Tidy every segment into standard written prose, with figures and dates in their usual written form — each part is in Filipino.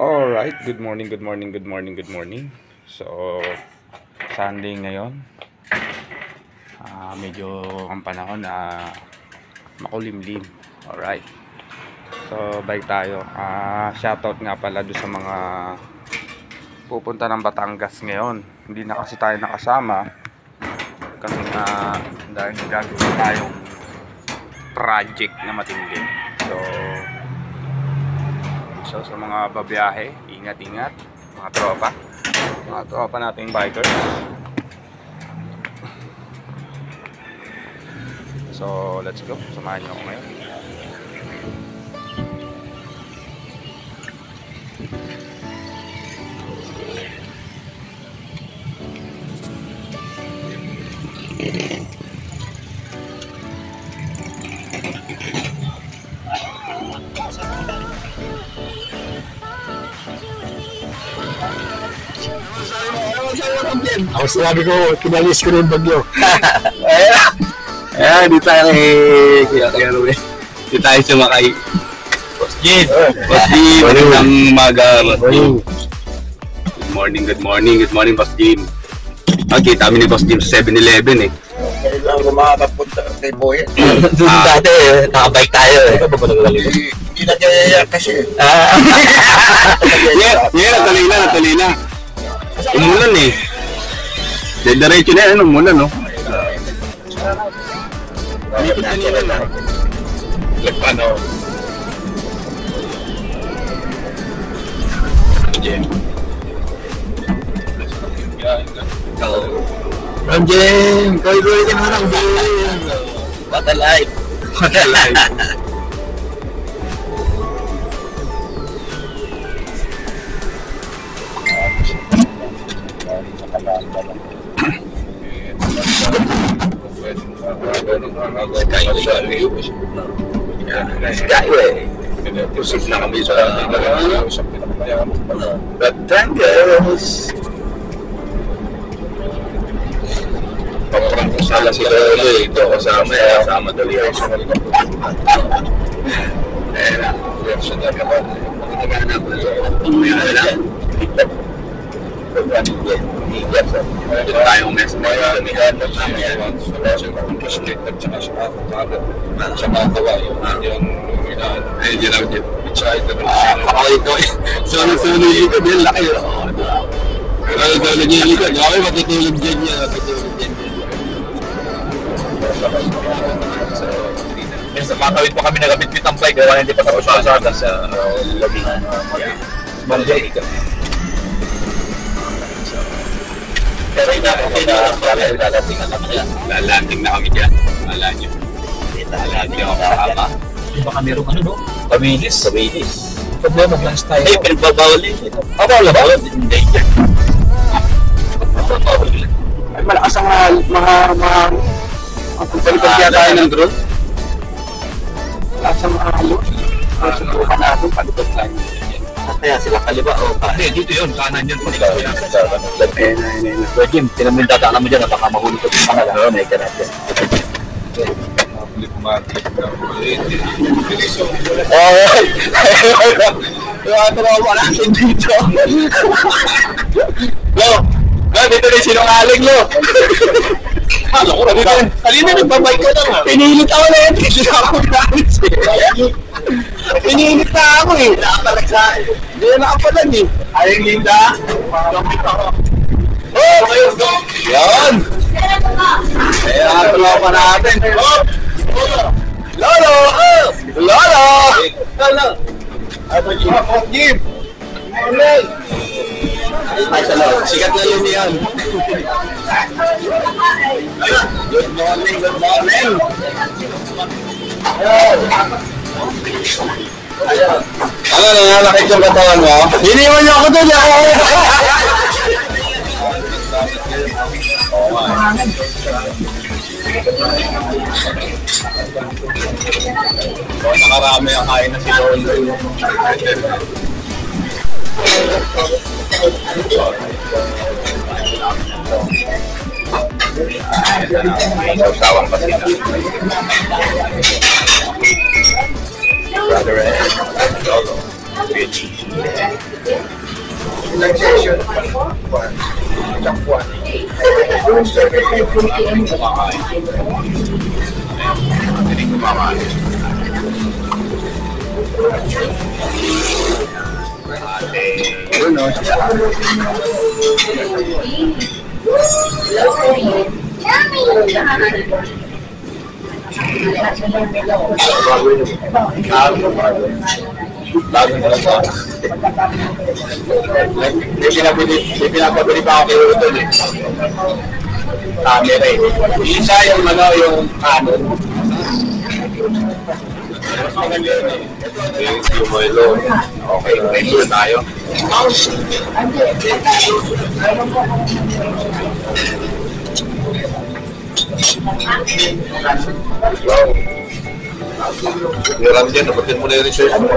Alright, good morning, good morning, good morning, good morning. So, Sunday ngayon. Medyo ang panahon na makulimlim. Alright. So, balik tayo. Shoutout nga pala doon sa mga pupunta ng Batangas ngayon. Hindi na kasi tayo nakasama. Kasi nga, dahil gagawin tayong project na matindi. So sa mga babiyahe, ingat-ingat mga tropa nating bikers. So let's go, samahan niyo ako ngayon. Ako sabi ko, kinalis ko rin bagyo. Ayan, di tayo di tayo sumakay. Boss Jim! Boss Jim! Magandang umaga, Boss Jim. Good morning, Boss Jim. Kita kami ni Boss Jim sa 7-Eleven eh. Kailangan ko makakapunta kay Boy. Dati, nakabike tayo eh. Hindi na kaya kasi. Natuloy na. Umulan eh. Diretso na yan, umulan no? Ano? Ron Jim! Koy ka na lang, Jim! What a life! Skyway. Pusip na kami sa Batangas. Paprangkusala si Lolo ito kasama dali ako sa kanila. Reaction na ka ba? Magkakaganap na lang. Dito tayong mess na yun. Suno yung likod, yan laki. Suno niya yung likod. Okay, matutulog dyan niya. Minsan makawit pa kami nagabit-bit ang bike. Gawa hindi pa tapos sa lobby. Balik. Pero lalating na kami dyan. Lalating ako kasama. Di ba kami rin no? Kabilis. Problema, glass tayo. Ay, pinagbabawal eh. Bawal ba? Hindi dyan. Ay, malakas ang mga pagpalipad kaya tayo ng drone. Malakas ang mga halo. Subukan natin, palipad tayo. Kaya sila kaliba o pa. Hindi, dito yun. Kanan yun. Kuya Jim, tinamin tataanan mo dyan. Baka mahuli ko sa kanila. Oo, may ganat yan. Trauma natin dito. Dito na yung sinungaling, Lo. Halo ko na dito. Kanina nagbabike ka lang, ha? Pinilit ako na yun. Hindi na ako nalis eh. Pinilit na ako eh. Hindi na nakapalan eh. Ayang Linda. Oh! Yan! Ayan, tropa natin. Lolo! Lolo! Jim! Morning! Ay, salamat. Sikat na yun yan. Good morning. Ano na, nakit yung katawan mo? Hiniwan niyo ako doon, ako! Nakarami ang kain na si Lolo. Sawang pa sila. Brother and Lolo. Ilang session? One. Hindi kumakain. Yun o, siya. Bago na lang ba? May pinapabili pa ako kay Udol eh. Camera eh. Isa yung ano, yung Canon. Mas maganda yun eh. Yung Simoilo. Okay, ready na tayo. Wow. Meron dyan, nabatin mo na yung research mo.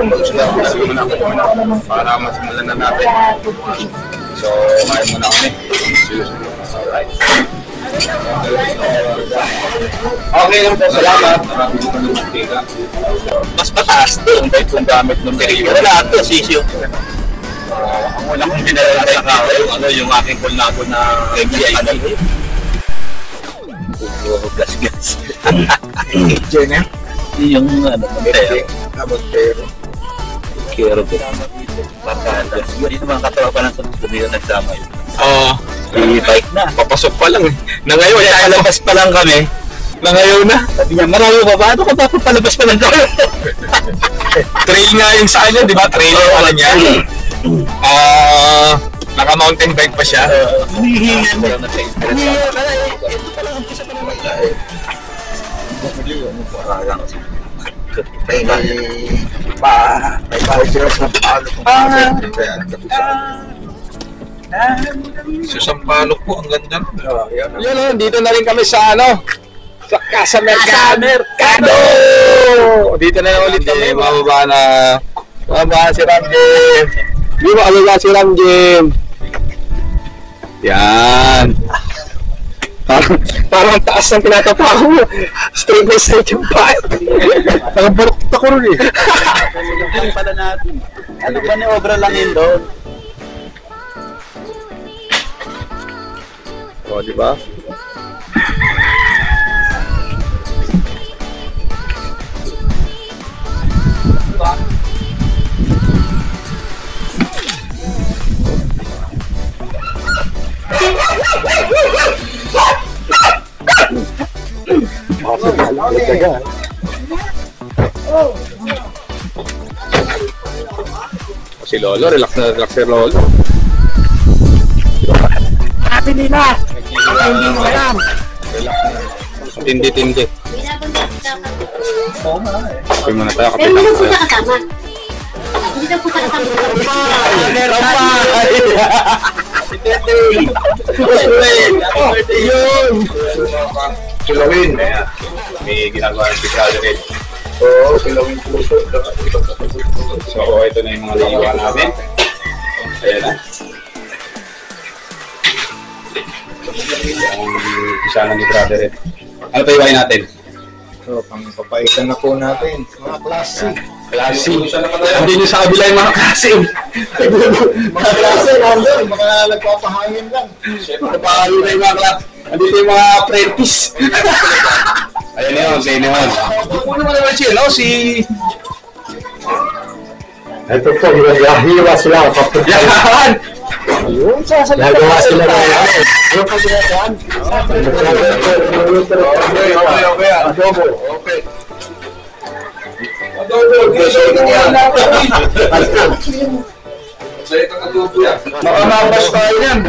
Para masimulan na natin. So, kain muna kami. Alright. Okay lang po, salamat. Mas mataas doon dahil kung gamit ng period. Wala ito, sisyo. Ang wala kong binalala sa kao, yung aking kulnago na MGIT. Gas-gas. Diyan na? Yung Montero. Kero ko. Barkada. Dito mga katrawa ng sunod dito nagsama yun. Oo. I-bike na. Papasok pa lang eh. Na ngayon, palabas pa lang kami. Na ngayon na. Sabi niya, marami pa ba? Ano ka ba? Palabas pa lang kami. Trail nga yung sa kanya, di ba? Trail yung pala niya. Naka-mountain bike pa siya. Hinihingan mo. Ito pa lang ang pisa pa lang. May bahay sila sa Sampalok. Sa Sampalok po, ang ganda. Yun, dito na rin kami sa ano, sa Casa Mercado! Dito na ulit kami, mababa si Ramjim. Di ba alala si Ramjim? Yan. Parang taas ng pinatapa ko. Straight by straight yung pipe. Nakabalok ako rin eh. Ano pala natin? Ano ba ni obra lang yun doon? O, di ba? Si Lolo, relax na relax si Lolo. Happy nila! Hindi mo alam! Relax na. Tindi-tindi. Uy muna tayo, kapit lang tayo. Hindi na po kasama. Meron pa! Yun! Silawin. May ginagawa ng Picado rin. Oo, silawin puso. So, ito na yung mga naiwa namin. Ayan na. Ang isa na ni Brother Ed. Ano pa iwain natin? So, pang-papaitan na po natin. Mga classic. Classic. Hindi nyo sa kabila yung mga classic. Mga classic, nandun. Mga nagpapahangin lang. Siyempre, napahalo na yung mga classic. Andito yung mga apprentice. Ayan yun, sa inyo yun. Ano naman siya, no? Ito po, hiwa sila. Yan! Ayun, nagawa sila na yan. Ano pa sila yan? Okay. Adobo. Okay. Makamabas tayo yan.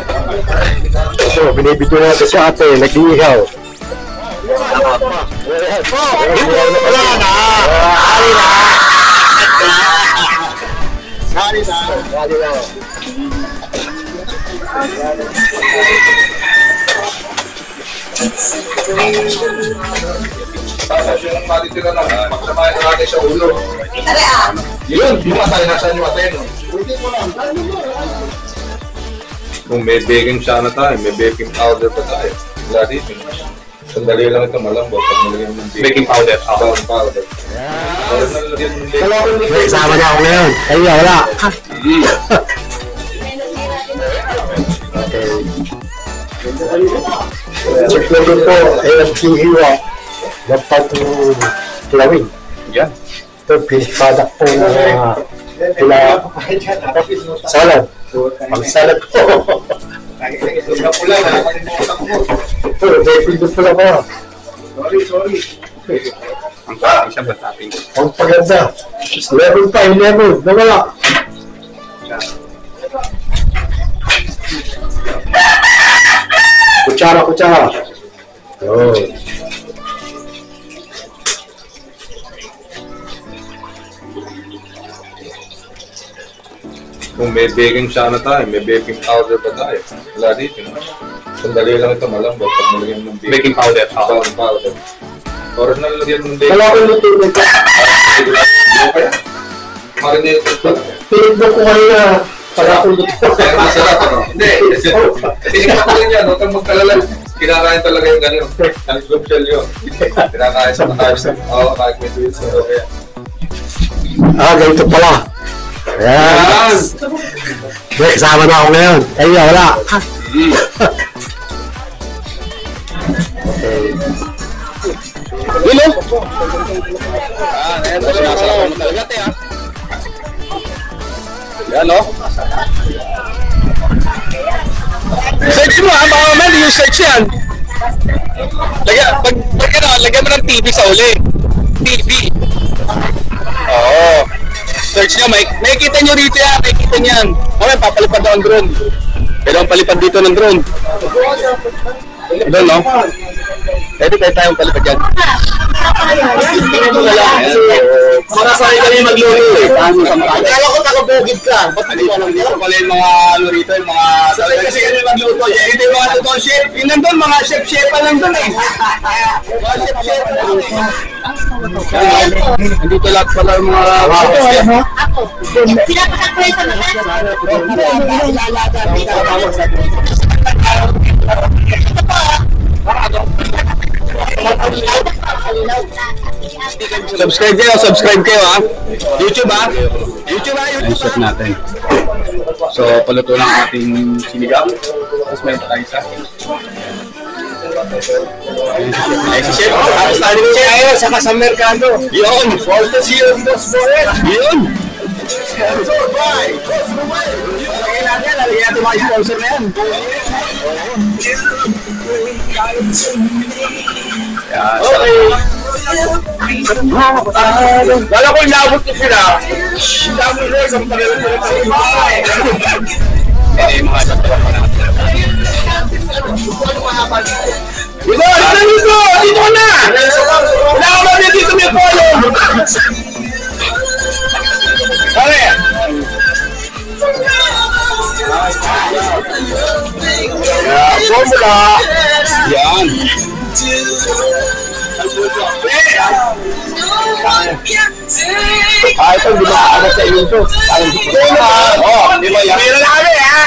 So, binibito natin sa ate, nag-iihaw. Wala na! Hari na! Tapos yung matitira na, magsamahin na natin sa ulo. Yun, di ba tayo nasa inyo atin? Kung may baking sana tayo, may baking powder pa tayo. Wala dito. Sandali lang ito, malambot. Baking powder. Baking powder. May sama na ako ngayon. Ay, wala. Siguro po, LFGE dapat kilawin. Yan. Ito, product po na salad. Pag-salad po. Ito, depende po lang ako. Ang pati siya ba topping? Ang paganda. Level 5, level. Nawala. Kutsara, kutsara. Oh. Kung may baking sana tayo, may baking powder pa tayo. Wala dito. Sandali lang ito, malambot. Pag nalagyan ng Baking powder. Baking powder. Or nalagyan ng baking Wala ko luto nito. powder. Marinated pa. Pinignan ko kanina. Para ako luto. Kaya masarap, ano? Hindi. Tinignan ko rin yan. Huwag kang magkalala. Kinakain talaga yung ganyan. Ang group shell yun. Kinakain sa mga oo, kahit may tweets. Ah, ganito pala. Ayan. May kasama na ako ngayon. Ay, wala. Hello? Ayan, masarap mo talaga, te, ha? Yan, o. Search mo, ha? Baka mamaya yung search yan. Lagyan mo ng TV sa uli. TV. Oo. Search nyo, may kita nyo rito yan. May kita nyo yan. Mamaya, papalipad daw ang drone. Kailangan palipad dito ng drone. Doon, no? Pwede kayo tayong palipad yan. Makasakay kami magluto eh. Akala ko nakabugid ka. Ba't hindi ko alam dito pala yung mga ano rito, yung mga... Sabi kasi kami magluto. Hindi yung mga totoong chef. Yung nandun, mga chef-chefa nandun eh. Mga chef-chefa nandun eh. Nandito lahat pala yung mga... Ako. Pinapasak ko yung sa Subscribe kayo ha. YouTube ha. YouTube natin. So, paluto lang ating sinigang. Tapos meron tayo isa. Ay, si Chef. Tapos tayo ni Chef. Ayaw, saka sa merkado. Yun. Voltage yun. Yun. Bye. Lagyan natin mga sponsor na yan. Okay. Wala ko inabot ko sila. Inabot ko isang pagkakas ko sa bahay. Eh, mga natawa pa natin. Dito! Dito na! Wala ka ba dito may polo? Okay. Formula. Yan. Ito, di ba agad sa inyo ito? Di ba yan? Meron na kami, ha?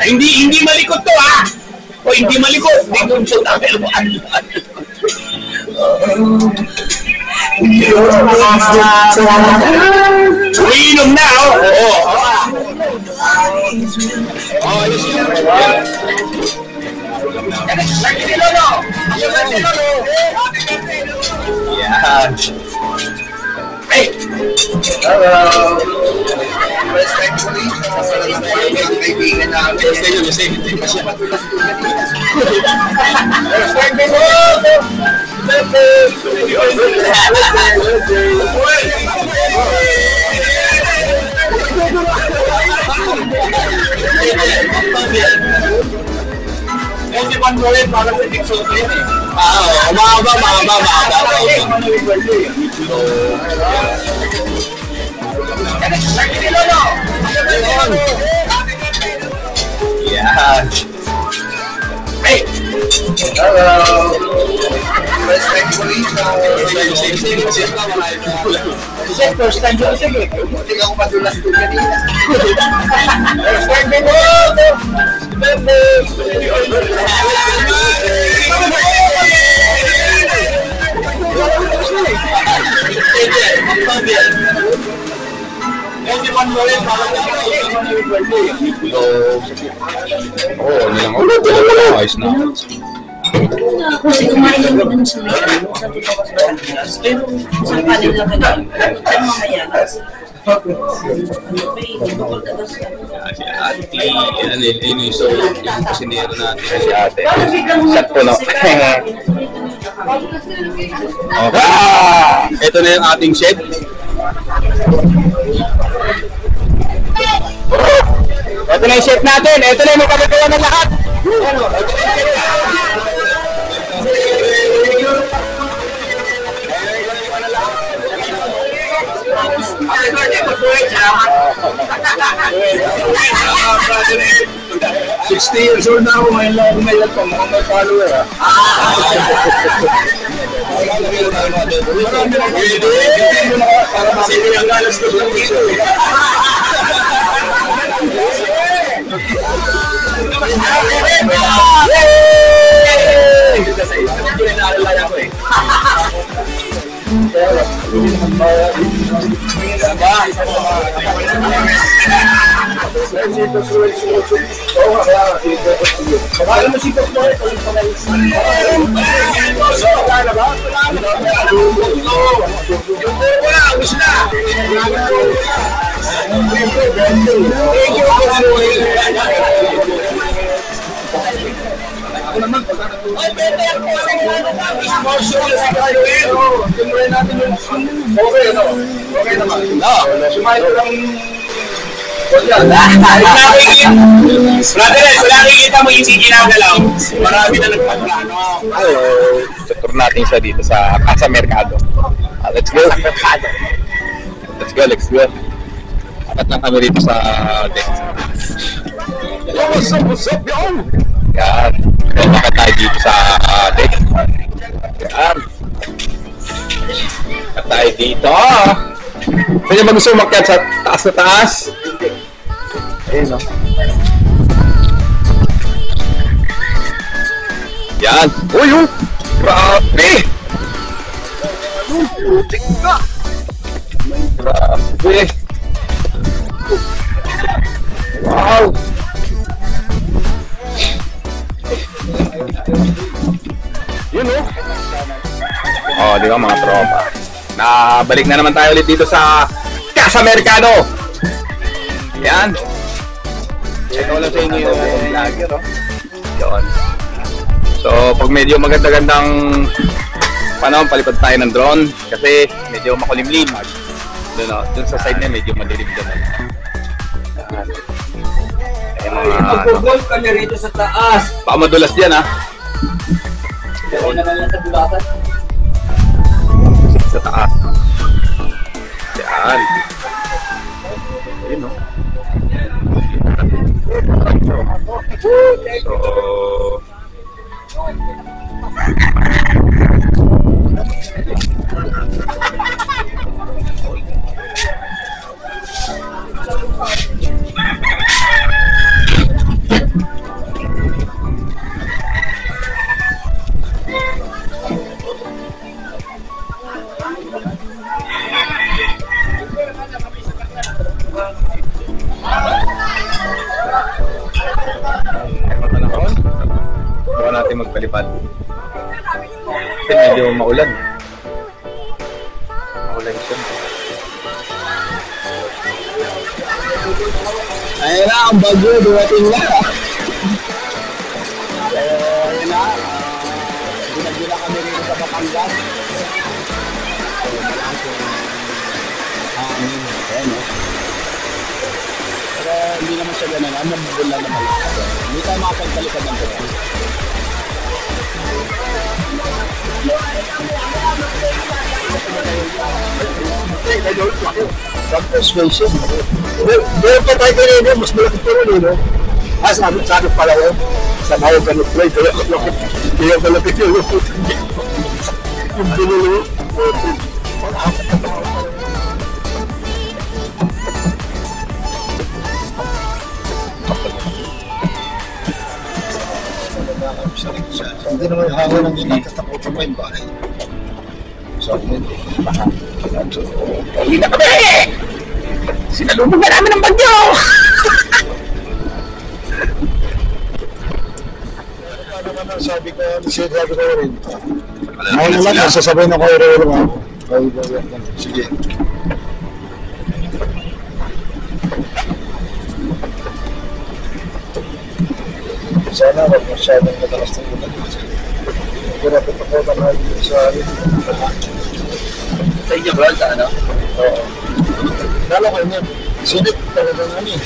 Hindi malikot to, ha? O, hindi malikot. Hindi ko siya tapel mo. Umiinom na, oh! Oh, yun sila. Yan. Hey! Hello! First time ko rin sa kaibigan namin. First time yun, kasi hindi pa siya. First time ko! Kasi one more rin para sa pixel ko yun eh. Mahaba. Yan. Hey! Hello! First time ko rin first time ko rin. Hindi ako madulas doon kanina. First time ko rin. Oo, nilang ulo. Ayos na. Kasi kumain lang dun sa may sa dito ko sa pero sa kanin lang ganun. Pero mamaya. Si ate, yun yung so, yung kusinero natin. Si ate. Sakto na. Ito na yung ating chef. Ito na yung chef natin. Ito na yung magkakagawa ng lahat. Happy birthday to Kuwait, salamat. 60 years old na ako, ngayon lang ako may laptop, mukhang may follower ah. Para masipin ang galas ko lang dito eh. Okay naman. Sumayo lang. Brother, wala nakikita mo yung sige na galaw. Marami na nagpaplano. Tour natin siya dito sa Casa Mercado. Let's go. Let's go. Apat lang kami dito sa deck. What's up, yo? Yan. Bakit tayo dito sa deck? Yan. Bakit tayo dito? Saan niyo ba gusto umakyat sa taas na taas? Ayun o. Yan. Uy, oh! Grabe! Putik ka! Grabe! Wow! Yun o. Oh, di ba mga tropa? Nabalik na naman tayo ulit dito sa Casa Mercado. Yan. Ito lang sa inyo yung vlogger, oh. Yun. So, pag medyo maganda-gandang panahon, palipad tayo ng drone kasi medyo makulimlim. Doon, oh, doon sa side niya medyo madilim naman. Yan. Mag-golf kami rito sa taas. Baka madulas dyan, ha? Pero naman lang sa bulakan. Sa taas. Yan. Ayun, no? Buka natin magpalipad. Kasi medyo maulan. Maulan siya. Ayun na, ang bago, dumating na. Ayun na, ginagila kami rito sa Batangas. Ayun o. Pero hindi naman siya ganun, ang mabubul lang naman. Hindi tayo makapagpalipad ng ganun. Persuasion. Meron pa tayo kanina, mas malaki pa rin, no? Sabi pala ko, sa bayo ka nag-play, kaya malapit yun. Yung binulo. Hindi naman yung hangin ang ginagkatakutan mo yung bahay. So, hindi na kami! Sinalubog na namin ng bagyo! Sabi ko rin. Ako naman, nasasabay na kayo rin ako. Sige. Sana wag masyadong madalas ng ulan. Pero ako na kayo sa akin. Sa inyo, bro, sa ano? Oo. Lalo kayo niya. Sunit talaga namin.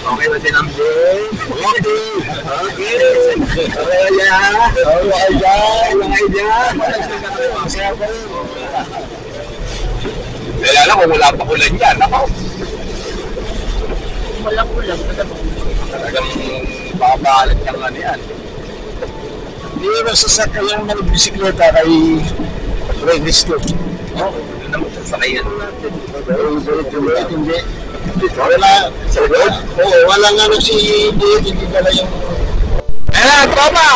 Okay ba din ang break? Okay. Okay yan. Okay dyan. Okay dyan. Kaya lang kung wala pa ulan yan, ako. Walang ulam. Talagang papalit ka nga niyan. Hindi naman sasakay yung mga bisikleta kay Registo. Oo, yun naman sasakayan natin. Hindi. Wala. Oo, walang ano si Buhit, hindi pala yung... Ayan na, tropa!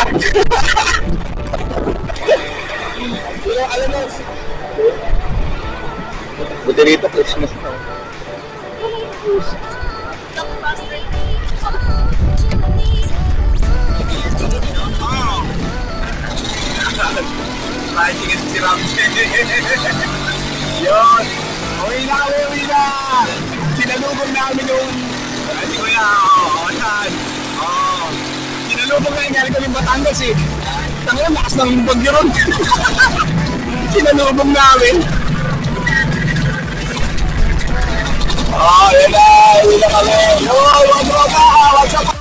Alam mo, Buti rito, Christmas na. Mahitingin si Ramsey. Yun. Uwi na. Sinalubog namin yung... Ay, kuya. Oo, yan. Oo. Sinalubog na yung galing ko yung Batangas eh. Tangan, lakas ng bagyo ron. Sinalubog namin. Yan na. Uwi na kami. Yo, what's up?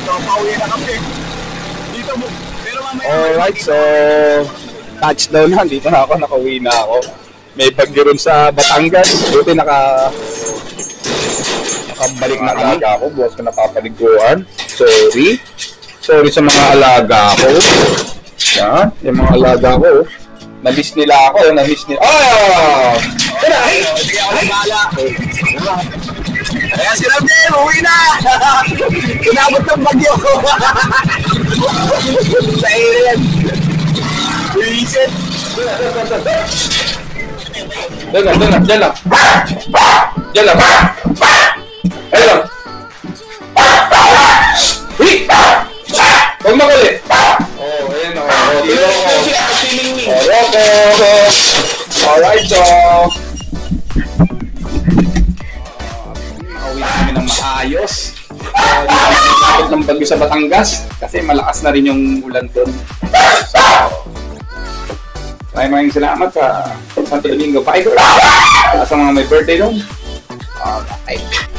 So, pauwi na kami. Dito mo. Pero mamaya... Alright, so touchdown na. Dito na ako, nakauwi na ako. May bagyo rin sa Batangas. Buti nakabalik na alaga ako. Bukas ko napapaliguan. Sorry sa mga alaga ko. Yan, yung mga alaga ko. Na-miss nila ako. Oh! Sige ako na bahala. Ayan si Ramsey, uwi na! Inabot ng bagyo. Sa area. Iisip. Diyan lang. Ayun lang. Uy! Huwag makulit. Ayan o. Roko. Alright, so... Makauwi kami ng maayos. Dito ng bagyo sa Batangas. Kasi malakas na rin yung ulan doon. Maraming salamat sa Santo Domingo Fiber. Sa mga may birthday doon. Alright.